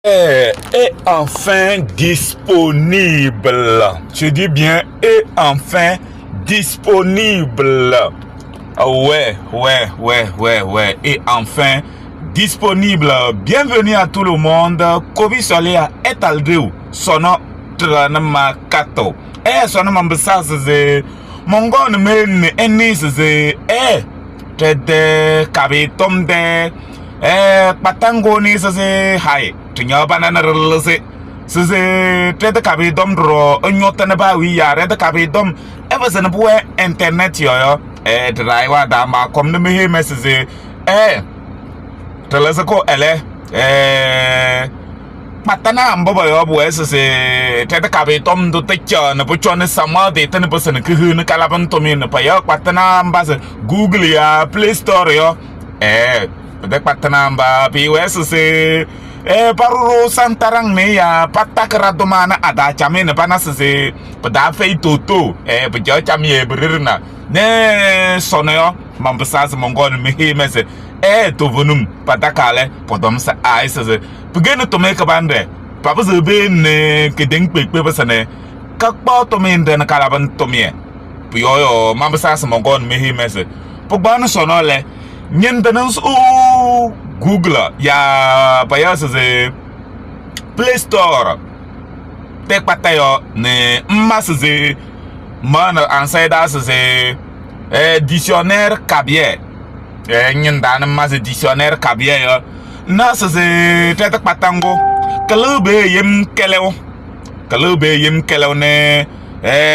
est enfin disponible. Je dis bien est enfin disponible. Ouais. Et enfin disponible. Bienvenue à tout le monde. Kobi Solia est aldeu. Sono tranama kato. Sono mambasa ze. Mongon men enis ze. Tede kabitom de. Patango ni se hai. Tinya banana relese. Se tede kabidom dro. Nyota ba wi ya red kabidom. Eversen bue internet yo. Draiwa dama kom ne mehe message. Telese ko ele. Matana mbobo yo bu se tede kabidom do techa ne bu chone sama de tene person ke hu ne kalaban to mi ne pa yo patana mbase Google ya Play Store yo. Dek patanamba POS se paruro santarang ne ya patak radomana ada chame ne panas se pada fei toto bejo chami berirna ne sonoyo mambasa mongon mehe mese to vonum patakale podom sa ai se pugene to me kabande papa ze be ne kedeng pepe basane kakpa to me ndena kalaban to me puyo mambasa mongon mehe mese pogban sonole Nyentenans Google ya payas ze Play Store tek patayo ne mas ze man ansayda ze dictionnaire kabie nyendan mas dictionnaire kabie yo nas ze tek patango kalube yem kelew ne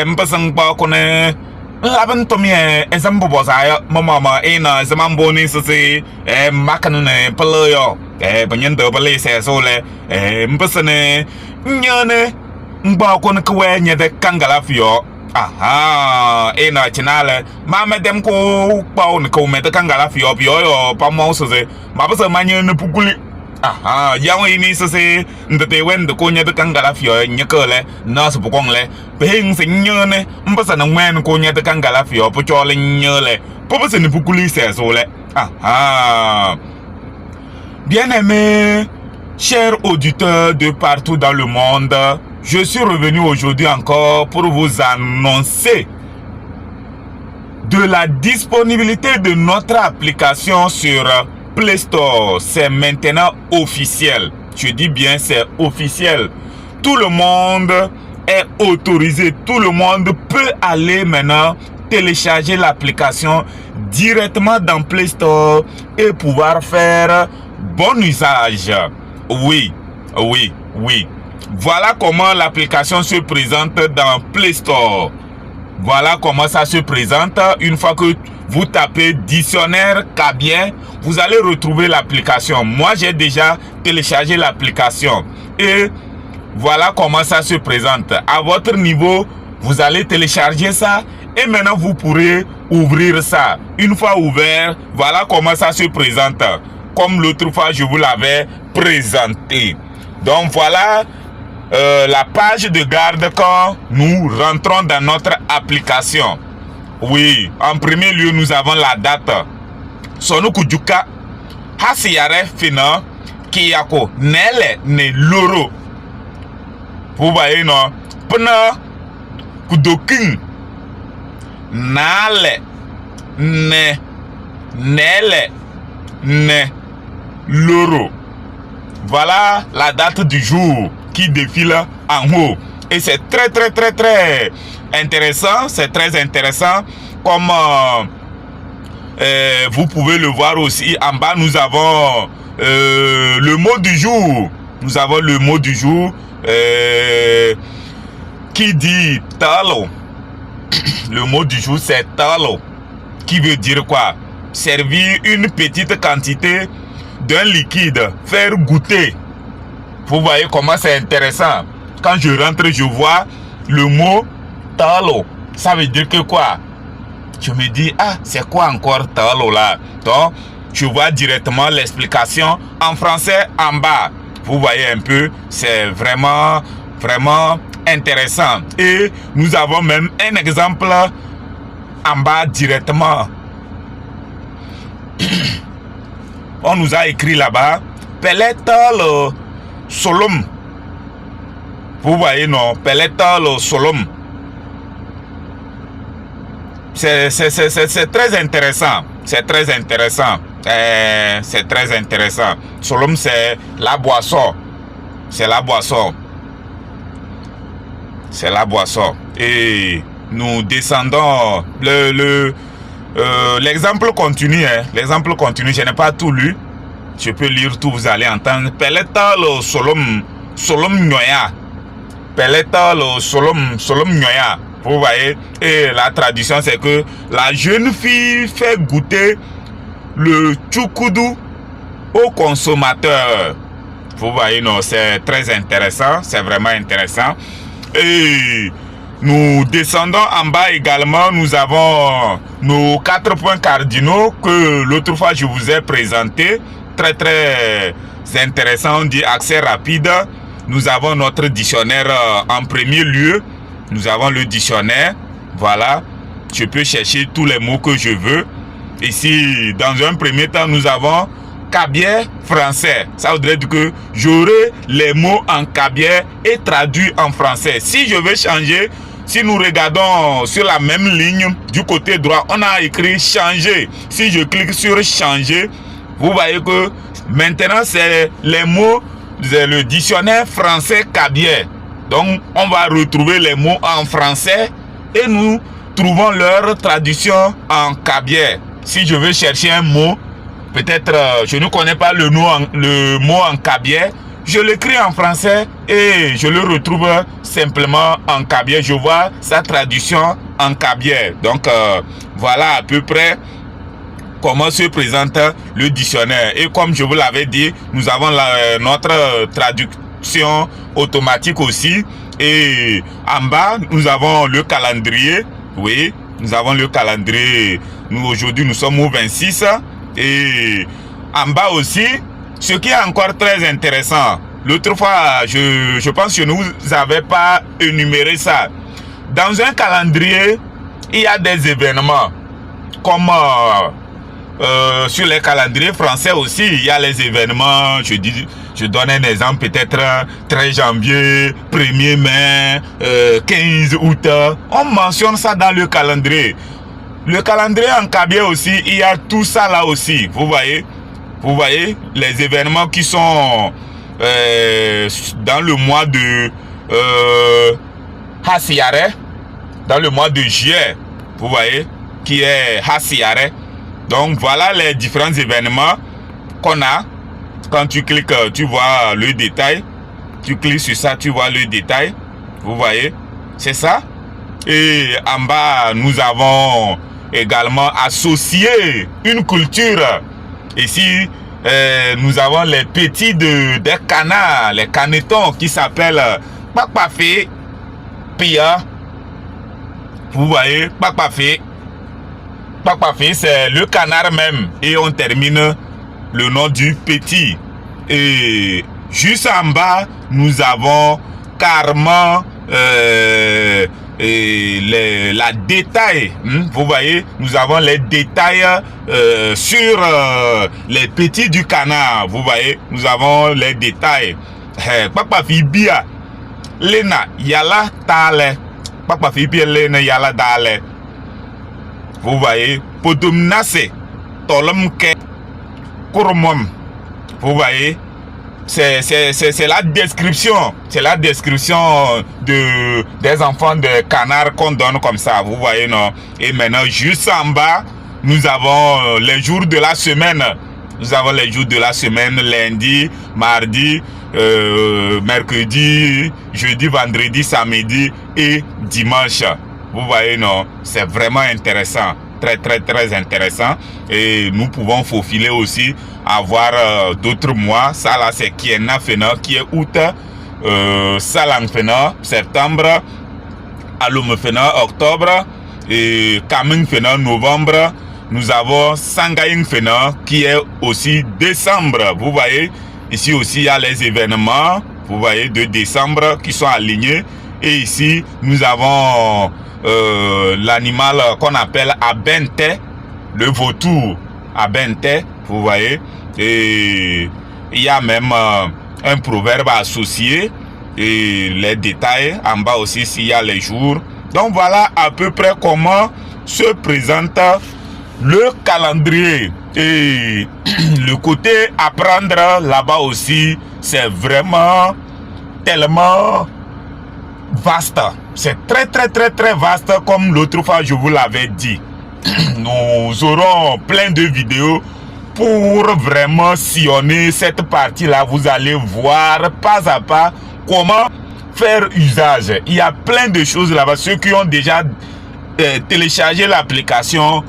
mpasang ba ko ne Laban to me example bozayo mama ina zamambo ni se makan ne pelo banyen do bale se so le mpesene nyane mba ko ne kwe nye de kangala fio aha ina chinale mama dem ko paw ne ko me de kangala fio bio yo pa mo se ma bese manye ne pukuli aha yawo ini se ndete wende ko nye de kangala fio nyekele na se pukong le behing se nyane mbasa na ngwen ko nye de kangala fio po chole nyele po bese ne pukuli se so le aha bien-aimés chers auditeurs de partout dans le monde, je suis revenu aujourd'hui encore pour vous annoncer de la disponibilité de notre application sur Play Store. C'est maintenant officiel. Je dis bien c'est officiel. Tout le monde est autorisé. Tout le monde peut aller maintenant télécharger l'application directement dans Play Store et pouvoir faire bon usage. Oui. Voilà comment l'application se présente dans Play Store. Voilà comment ça se présente. Une fois que vous tapez dictionnaire Kabien, vous allez retrouver l'application. Moi, j'ai déjà téléchargé l'application. Et voilà comment ça se présente. À votre niveau, vous allez télécharger ça. Et maintenant, vous pourrez ouvrir ça. Une fois ouvert, voilà comment ça se présente. Comme l'autre fois, je vous l'avais présenté. Donc, voilà la page de garde quand nous rentrons dans notre application. Oui, en premier lieu, nous avons la date. Sonu kujuka hasiyare fina kiyako nele ne loro. Vous voyez non? Pena kudokin nale ne nele ne loro. Voilà la date du jour qui défile en haut. Et c'est très intéressant. C'est très intéressant. Comme vous pouvez le voir aussi en bas, nous avons le mot du jour. Nous avons le mot du jour qui dit talo. Le mot du jour c'est talo. Qui veut dire quoi? Servir une petite quantité d'un liquide, faire goûter. Vous voyez comment c'est intéressant. Quand je rentre, je vois le mot talo. Ça veut dire que quoi? Je me dis, ah, c'est quoi encore talo là? Donc, je vois directement l'explication en français en bas. Vous voyez un peu, c'est vraiment intéressant. Et nous avons même un exemple en bas directement. On nous a écrit là-bas, Pelé talo. Solom. Vous voyez, non? Pelletal Solom. C'est très intéressant. C'est très intéressant. C'est très intéressant. Solom, c'est la boisson. C'est la boisson. C'est la boisson. Et nous descendons. L'exemple continue. Hein. L'exemple continue. Je n'ai pas tout lu. Je peux lire tout. Vous allez entendre. Pelletal Solom. Solom Nyoya. Pelletal Solom Nyoya. Vous voyez, et la tradition c'est que la jeune fille fait goûter le tchoukoudou au consommateur. Vous voyez, non, c'est très intéressant, c'est vraiment intéressant. Et nous descendons en bas également, nous avons nos 4 points cardinaux que l'autre fois je vous ai présentés. Très très intéressant, on dit accès rapide. Nous avons notre dictionnaire en premier lieu. Nous avons le dictionnaire, voilà, je peux chercher tous les mots que je veux. Ici, dans un premier temps, nous avons cabiais français. Ça voudrait dire que j'aurai les mots en cabiais et traduits en français. Si je veux changer, si nous regardons sur la même ligne, du côté droit, on a écrit changer. Si je clique sur changer, vous voyez que maintenant, c'est les mots, le dictionnaire français cabiais. Donc, on va retrouver les mots en français et nous trouvons leur traduction en cabiais. Si je veux chercher un mot, peut-être je ne connais pas le mot en cabiais, je l'écris en français et je le retrouve simplement en cabiais. Je vois sa traduction en cabiais. Donc, voilà à peu près comment se présente le dictionnaire. Et comme je vous l'avais dit, nous avons notre traduction automatique aussi. Et en bas, nous avons le calendrier. Oui, nous avons le calendrier. Nous, aujourd'hui, nous sommes au 26. Et en bas aussi, ce qui est encore très intéressant. L'autre fois, je pense que je ne vous avais pas énuméré ça. Dans un calendrier, il y a des événements. Comme sur les calendriers français aussi, il y a les événements, je donne un exemple, peut-être 13 janvier, 1er mai, 15 août. On mentionne ça dans le calendrier. Le calendrier en cabiais aussi, il y a tout ça là aussi. Vous voyez les événements qui sont dans le mois de Hassiare, dans le mois de juillet, vous voyez, qui est Hassiare. Donc voilà les différents événements qu'on a. Quand tu cliques, tu vois le détail. Tu cliques sur ça, tu vois le détail. Vous voyez, c'est ça. Et en bas, nous avons également associé une culture. Ici, nous avons les petits des canards, les canetons qui s'appellent Pakpafé, Pia. Vous voyez, Pakpafé. Pakpafé, c'est le canard même. Et on termine le nom du petit. Et juste en bas, nous avons carrément la détail. Vous voyez, nous avons les détails sur les petits du canard. Vous voyez, nous avons les détails. Pakpafé bia lena yala tale. Pakpafé bia lena yala dale. Vous voyez, Podomnase, Tolomke, Kurumom. Vous voyez, c'est la description. C'est la description des enfants de canard qu'on donne comme ça. Vous voyez, non? Et maintenant, juste en bas, nous avons les jours de la semaine. Nous avons les jours de la semaine, lundi, mardi, mercredi, jeudi, vendredi, samedi et dimanche. Vous voyez, non, c'est vraiment intéressant, très très très intéressant. Et nous pouvons faufiler aussi, avoir d'autres mois. Ça là, c'est Kiena Fena, qui est août, Salang Fena, septembre, Alum Fena, octobre, et Kaming Fena, novembre. Nous avons Sangaing Fena, qui est aussi décembre. Vous voyez, ici aussi, il y a les événements, vous voyez, de décembre qui sont alignés. Et ici, nous avons l'animal qu'on appelle Abente, le vautour Abente, vous voyez. Et il y a même un proverbe associé et les détails en bas aussi s'il y a les jours. Donc voilà à peu près comment se présente le calendrier. Et le côté apprendre là-bas aussi, c'est vraiment tellement vaste. C'est très vaste comme l'autre fois je vous l'avais dit. Nous aurons plein de vidéos pour vraiment sillonner cette partie-là. Vous allez voir pas à pas comment faire usage. Il y a plein de choses là-bas. Ceux qui ont déjà téléchargé l'application,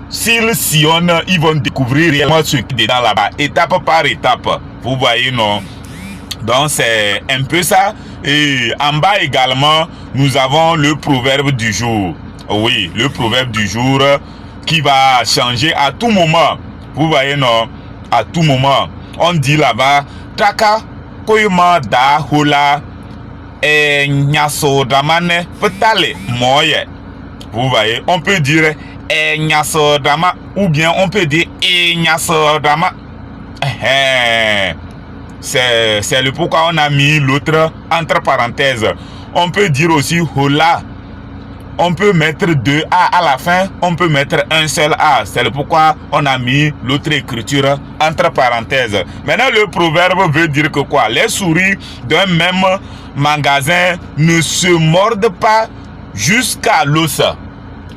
s'ils sillonnent, ils vont découvrir réellement ce qui est dedans là-bas, étape par étape. Vous voyez, non? Donc c'est un peu ça. Et en bas également, nous avons le proverbe du jour. Oui, le proverbe du jour qui va changer à tout moment. Vous voyez, non? À tout moment. On dit là-bas, Taka koyma da hola e nyaso damane petale moye. Vous voyez, on peut dire e nyaso dama ou bien on peut dire e nyaso dama. C'est le pourquoi on a mis l'autre entre parenthèses. On peut dire aussi hola. On peut mettre deux A à la fin, on peut mettre un seul A. C'est le pourquoi on a mis l'autre écriture entre parenthèses. Maintenant, le proverbe veut dire que quoi? Les souris d'un même magasin ne se mordent pas jusqu'à l'os.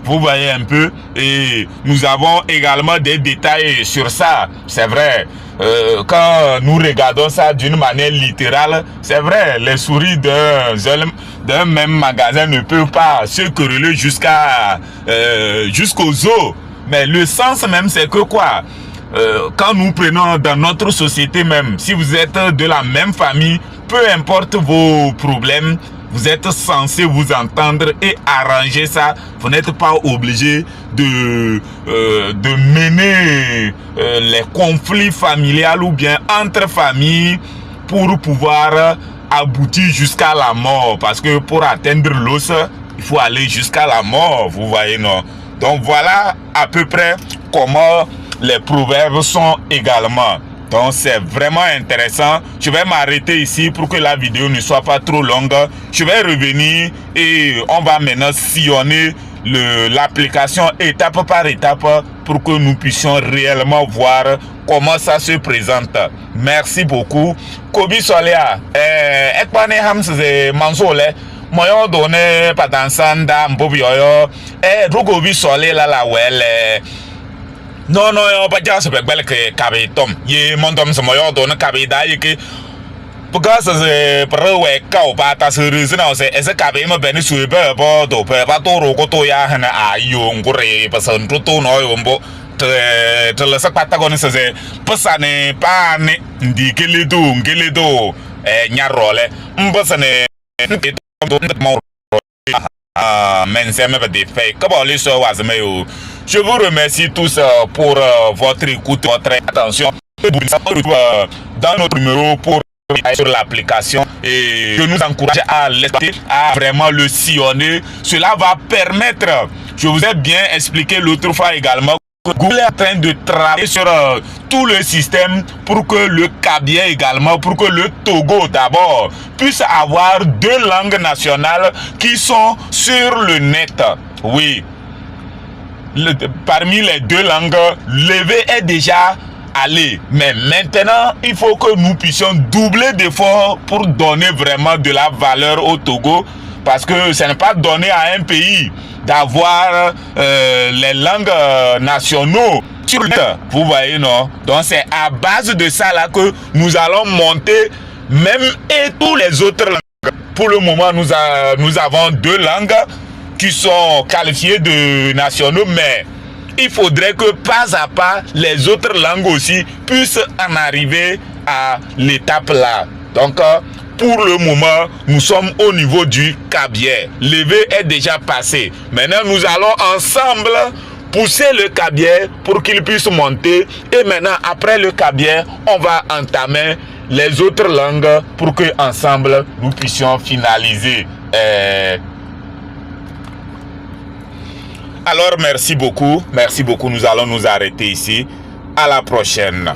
Vous voyez un peu, et nous avons également des détails sur ça. C'est vrai, quand nous regardons ça d'une manière littérale, c'est vrai, les souris d'un même magasin ne peuvent pas se quereller jusqu'aux os. Mais le sens même, c'est que quoi? Quand nous prenons dans notre société même, si vous êtes de la même famille, peu importe vos problèmes, vous êtes censé vous entendre et arranger ça. Vous n'êtes pas obligé de mener les conflits familiaux ou bien entre familles pour pouvoir aboutir jusqu'à la mort. Parce que pour atteindre l'os, il faut aller jusqu'à la mort. Vous voyez, non? Donc voilà à peu près comment les proverbes sont également. Donc c'est vraiment intéressant. Je vais m'arrêter ici pour que la vidéo ne soit pas trop longue. Je vais revenir et on va maintenant sillonner l'application étape par étape pour que nous puissions réellement voir comment ça se présente. Merci beaucoup. Kobi Solia, ekpane hamse mansole. Moyo donne patansanda mbobioyo. Rugobi Sole la wele. Non, yo pas déjà c'est belle que cabe tom. Ye mon tom c'est moyo donne cabe d'ailleurs que parce que pour ouais kao pas ta sérieux non c'est cabe me beni suebe bo do pas to ko to ya hana ayo ngure parce que to no yo mbo te le sac patagon c'est pasane pa ne ndikeledo ngeledo nyarole mbasane je vous remercie tous pour votre écoute, votre attention. Dans notre numéro pour sur l'application et je nous encourage à vraiment le sillonner. Cela va permettre, je vous ai bien expliqué l'autre fois également, Google est en train de travailler sur tout le système pour que le Kabye également, pour que le Togo d'abord puisse avoir deux langues nationales qui sont sur le net. Oui, parmi les deux langues, levé est déjà allé. Mais maintenant, il faut que nous puissions doubler d'efforts pour donner vraiment de la valeur au Togo. Parce que ce n'est pas donné à un pays d'avoir les langues nationaux sur le net. Vous voyez, non? Donc c'est à base de ça là que nous allons monter même et tous les autres langues. Pour le moment, nous avons deux langues qui sont qualifiées de nationaux, mais il faudrait que pas à pas les autres langues aussi puissent en arriver à l'étape là. Donc pour le moment, nous sommes au niveau du Kabye. Levé est déjà passé. Maintenant, nous allons ensemble pousser le Kabye pour qu'il puisse monter. Et maintenant, après le Kabye, on va entamer les autres langues pour que ensemble nous puissions finaliser. Alors, merci beaucoup. Merci beaucoup. Nous allons nous arrêter ici. À la prochaine.